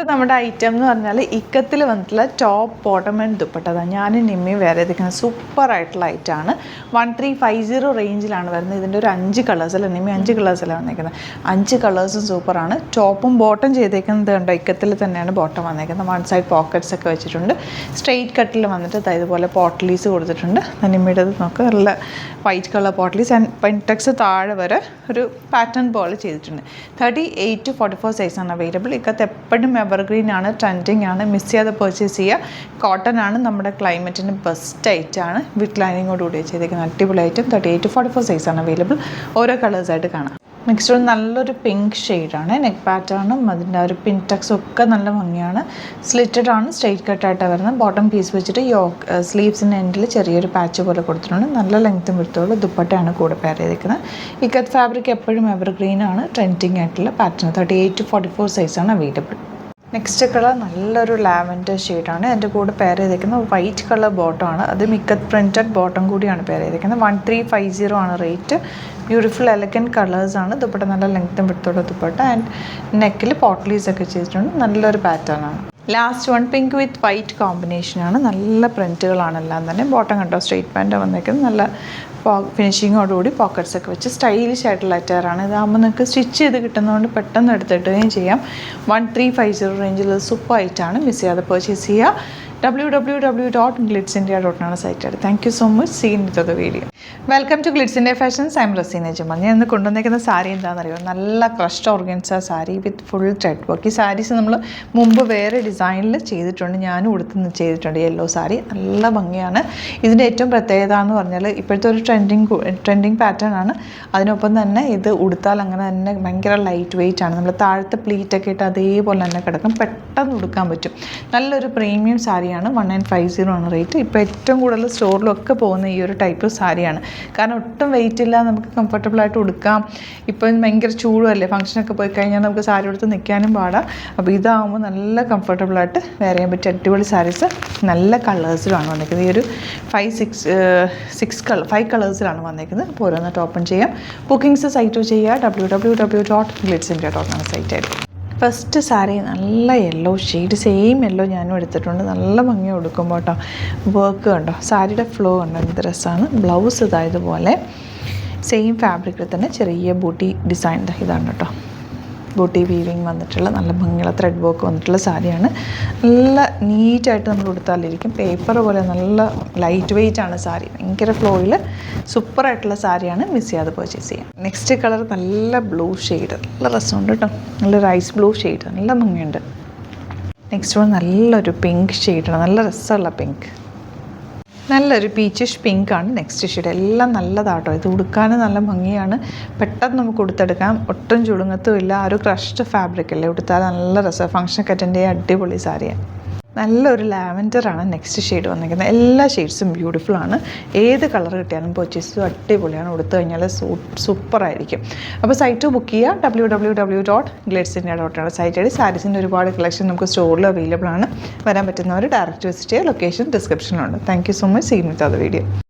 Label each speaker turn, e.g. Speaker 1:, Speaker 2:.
Speaker 1: നമ്മുടെ ഐറ്റം എന്ന് പറഞ്ഞാൽ ഇക്കത്തിൽ വന്നിട്ടുള്ള ടോപ്പ് ബോട്ടം ആൻഡ് ദുപ്പട്ട. ഞാനും നിമ്മയും വേറെ ഇരിക്കുന്നത് സൂപ്പറായിട്ടുള്ള ഐറ്റമാണ്. 1350 റേഞ്ചിലാണ് വരുന്നത്. ഇതിൻ്റെ ഒരു 5 കളേഴ്സിൽ നിമ്മി 5 കളേഴ്സിലാണ് വന്നിരിക്കുന്നത്. 5 കളേഴ്സും സൂപ്പറാണ്. ടോപ്പും ബോട്ടം ചെയ്തേക്കുന്നത് കണ്ടോ, ഇക്കത്തിൽ തന്നെയാണ് ബോട്ടം വന്നിരിക്കുന്നത്. 1 സൈഡ് പോക്കറ്റ്സ് ഒക്കെ വെച്ചിട്ടുണ്ട്. സ്ട്രെയിറ്റ് കട്ടിൽ വന്നിട്ട് ഇതുപോലെ പോട്ട്ലീസ് കൊടുത്തിട്ടുണ്ട്. നിമ്മിയുടെ നോക്ക് നല്ല വൈറ്റ് കളർ പോട്ട്ലീസ് ആൻഡ് പെൻടെക്സ് താഴെ വരെ ഒരു പാറ്റേൺ പോലെ ചെയ്തിട്ടുണ്ട്. 38 to 44 സൈസാണ് അവൈലബിൾ. ഇക്കത്ത് എപ്പോഴും എവർഗ്രീൻ ആണ്, ട്രെൻഡിങ് ആണ്, മിസ് ചെയ്യാതെ പർച്ചേസ് ചെയ്യുക. കോട്ടൺ ആണ്, നമ്മുടെ ക്ലൈമറ്റിന് ബെസ്റ്റ് ഐറ്റാണ്. വിത്ത് ലൈനിങ്ങോട് കൂടി ചെയ്തേക്കുന്ന അടിപൊളി ഐറ്റം. 38 to 44 സൈസാണ് അവൈലബിൾ. ഓരോ കളേഴ്സായിട്ട് കാണാം. നെക്സ്റ്റ് നല്ലൊരു പിങ്ക് ഷെയ്ഡാണ്. നെക്ക് പാറ്റേണും അതിൻ്റെ ഒരു പിൻടെക്സും ഒക്കെ നല്ല ഭംഗിയാണ്. സ്ലിറ്റഡ് ആണ്, സ്ട്രെയിറ്റ് കട്ടായിട്ടാണ് വരുന്നത്. ബോട്ടം പീസ് വെച്ചിട്ട് സ്ലീവ്സിൻ്റെ എൻഡിൽ ചെറിയൊരു പാച്ച് പോലെ കൊടുത്തിട്ടുണ്ട്. നല്ല ലെങ്ത്തും വിടുത്തുള്ള ദുപ്പട്ടയാണ് കൂടെ പെയർ ചെയ്തിരിക്കുന്നത്. ഇക്കത്ത് ഫാബ്രിക് എപ്പോഴും എവർഗ്രീൻ ആണ്, ട്രെൻഡിങ് ആയിട്ടുള്ള പാറ്റേൺ. 38 to 44 സൈസാണ് അവൈലബിൾ. നെക്സ്റ്റ് കളർ നല്ലൊരു ലാവൻഡർ ഷെയ്ഡാണ്. എൻ്റെ കൂടെ പെയർ ചെയ്തിരിക്കുന്നത് വൈറ്റ് കളർ ബോട്ടമാണ്. അത് മിക്കത്ത് പ്രിൻറ്റഡ് ബോട്ടം കൂടിയാണ് പെയർ ചെയ്തിരിക്കുന്നത്. 1350 ആണ് റേറ്റ്. ബ്യൂട്ടിഫുൾ എലഗൻറ്റ് കളേഴ്സാണ്. ദുപ്പട്ട നല്ല ലെങ്ത്തും വിടുത്തുള്ള ദുപ്പട്ട ആൻഡ് നെക്കിൽ പോട്ട്ലീസ് ഒക്കെ ചെയ്തിട്ടുണ്ട്. നല്ലൊരു പാറ്റേൺ ആണ്. ലാസ്റ്റ് വൺ പിങ്ക് വിത്ത് വൈറ്റ് കോമ്പിനേഷനാണ്. നല്ല പ്രിൻറ്റുകളാണ് എല്ലാം തന്നെ. ബോട്ടം കണ്ടോ, സ്ട്രെയിറ്റ് പാൻറ്റ് വന്നേക്കുന്നത്. നല്ല ഫിനിഷിങ്ങോടുകൂടി പോക്കറ്റ്സ് ഒക്കെ വെച്ച് സ്റ്റൈലിഷ് ആയിട്ടുള്ള അറ്റയറാണ്. ഇതാകുമ്പോൾ നിങ്ങൾക്ക് സ്റ്റിച്ച് ചെയ്ത് കിട്ടുന്നതുകൊണ്ട് പെട്ടെന്ന് എടുത്തിട്ടുകയും ചെയ്യാം. 1350 റേഞ്ചിൽ സൂപ്പർ ആയിട്ടാണ്. മിസ് ചെയ്യാതെ പർച്ചേസ് ചെയ്യുക. www.glitzindia.com സൈറ്റാണ്. Thank you so much. See in with the video. Welcome to Glitz India fashions. I am Raseena Jamal. ഞാൻ ഇന്ന് കൊണ്ടുവന്നേക്കുന്ന സാരി എന്താണെന്നറിയോ, നല്ല crushed organza sari with full thread work. ഈ സാരീസ് നമ്മൾ മുമ്പ് വേറെ ഡിസൈനിൽ ചെയ്തിട്ടുണ്ട്. ഞാനും ഉടുത്ത് ചെയ്തിട്ടുണ്ട്. യെല്ലോ സാരി നല്ല ഭംഗിയാണ്. ഇതിൻ്റെ ഏറ്റവും പ്രത്യേകത എന്ന് പറഞ്ഞാൽ ഇപ്പോഴത്തെ ഒരു ട്രെൻഡിങ് പാറ്റേൺ ആണ്. അതിനൊപ്പം തന്നെ ഇത് ഉടുത്താൽ അങ്ങനെ തന്നെ ഭയങ്കര ലൈറ്റ് വെയിറ്റ് ആണ്. നമ്മൾ താഴത്തെ പ്ലീറ്റൊക്കെ ഇട്ട് അതേപോലെ തന്നെ കിടക്കും. പെട്ടെന്ന് ഉടുക്കാൻ പറ്റും. നല്ലൊരു പ്രീമിയം സാരിയാണ്. 1950 ആണ് റേറ്റ്. ഇപ്പോൾ ഏറ്റവും കൂടുതൽ സ്റ്റോറിലൊക്കെ പോകുന്ന ഈ ഒരു ടൈപ്പ് സാരിയാണ്. കാരണം ഒട്ടും വെയിറ്റ് ഇല്ല, നമുക്ക് കംഫർട്ടബിളായിട്ട് ഉടുക്കാം. ഇപ്പം ഭയങ്കര ചൂടുമല്ലേ, ഫംഗ്ഷനൊക്കെ പോയി കഴിഞ്ഞാൽ നമുക്ക് സാരി ഉടുത്ത് നിൽക്കാനും പാടാം. അപ്പോൾ ഇതാകുമ്പോൾ നല്ല കംഫർട്ടബിളായിട്ട് വെയർ ചെയ്യാൻ പറ്റിയ അടിപൊളി സാരീസ്. നല്ല കളേഴ്സിലാണ് വന്നിരിക്കുന്നത്. ഈ ഒരു 5 കളേഴ്സിലാണ് വന്നിരിക്കുന്നത്. അപ്പോൾ ഓരോന്നിട്ട് ഓപ്പൺ ചെയ്യാം. ബുക്കിംഗ്സ് സൈറ്റ് ചെയ്യുക. www.glitzindia.com സൈറ്റായിരിക്കും. ഫസ്റ്റ് സാരി നല്ല യെല്ലോ ഷെയ്ഡ്, സെയിം യെല്ലോ ഞാനും എടുത്തിട്ടുണ്ട്. നല്ല ഭംഗി കൊടുക്കുമ്പോൾ കേട്ടോ. വർക്ക് കണ്ടോ, സാരിയുടെ ഫ്ലോ കണ്ടോ, എന്ത് രസമാണ്. ബ്ലൗസ് ഇതായതുപോലെ സെയിം ഫാബ്രിക്കിൽ തന്നെ ചെറിയ ബൂട്ടി ഡിസൈൻ ഇതാണ് കേട്ടോ. ബൂട്ടി വീവിങ് വന്നിട്ടുള്ള നല്ല ഭംഗിയുള്ള ത്രെഡ് വർക്ക് വന്നിട്ടുള്ള സാരിയാണ്. നല്ല നീറ്റായിട്ട് നമ്മൾ ഉടുത്താലിരിക്കും. പേപ്പർ പോലെ നല്ല ലൈറ്റ് വെയിറ്റ് ആണ് സാരി. ഭയങ്കര ഫ്ലോയിൽ സൂപ്പറായിട്ടുള്ള സാരിയാണ്. മിസ് ചെയ്യാതെ പർച്ചേസ് ചെയ്യാം. നെക്സ്റ്റ് കളർ നല്ല ബ്ലൂ ഷെയ്ഡ്, നല്ല രസമുണ്ട് കേട്ടോ. നല്ലൊരു ഐസ് ബ്ലൂ ഷെയ്ഡ്, നല്ല ഭംഗിയുണ്ട്. നെക്സ്റ്റ് വൺ നല്ലൊരു പിങ്ക് ഷെയ്ഡാണ്. നല്ല രസമുള്ള പിങ്ക്. നല്ലൊരു പീച്ചിഷ് പിങ്കാണ് നെക്സ്റ്റ് ഷെയ്ഡ്. എല്ലാം നല്ലതാട്ടോ. ഇത് ഉടുക്കാനും നല്ല ഭംഗിയാണ്. പെട്ടെന്ന് നമുക്ക് ഉടുത്തെടുക്കാം. ഒട്ടും ചുളുങ്ങത്തും ഇല്ല. ആ ഒരു ക്രഷ്ഡ് ഫാബ്രിക് അല്ലേ, ഉടുത്താൽ നല്ല രസം. ഫംഗ്ഷനൊക്കെ അറ്റൻഡ് ചെയ്യാൻ അടിപൊളി സാരിയാണ്. നല്ലൊരു ലാവൻഡറാണ് നെക്സ്റ്റ് ഷെയ്ഡ് വന്നിരിക്കുന്നത്. എല്ലാ ഷെയ്ഡ്സും ബ്യൂട്ടിഫുൾ ആണ്. ഏത് കളർ കിട്ടിയാലും പർച്ചേസ് അടിപൊളിയാണ്. ഉടുത്തു കഴിഞ്ഞാൽ സൂപ്പറായിരിക്കും. അപ്പോൾ സൈറ്റ് ബുക്ക് ചെയ്യുക. www.glitzindia.com site. സാരീസിൻ്റെ ഒരുപാട് കളക്ഷൻ നമുക്ക് സ്റ്റോറിൽ അവൈലബിൾ ആണ്. വരാൻ പറ്റുന്നവർ ഡയറക്റ്റ് വിസിറ്റ് ചെയ്യുക. ലൊക്കേഷൻ ഡിസ്ക്രിപ്ഷനിലുണ്ട്. Thank you so much. See you with the video.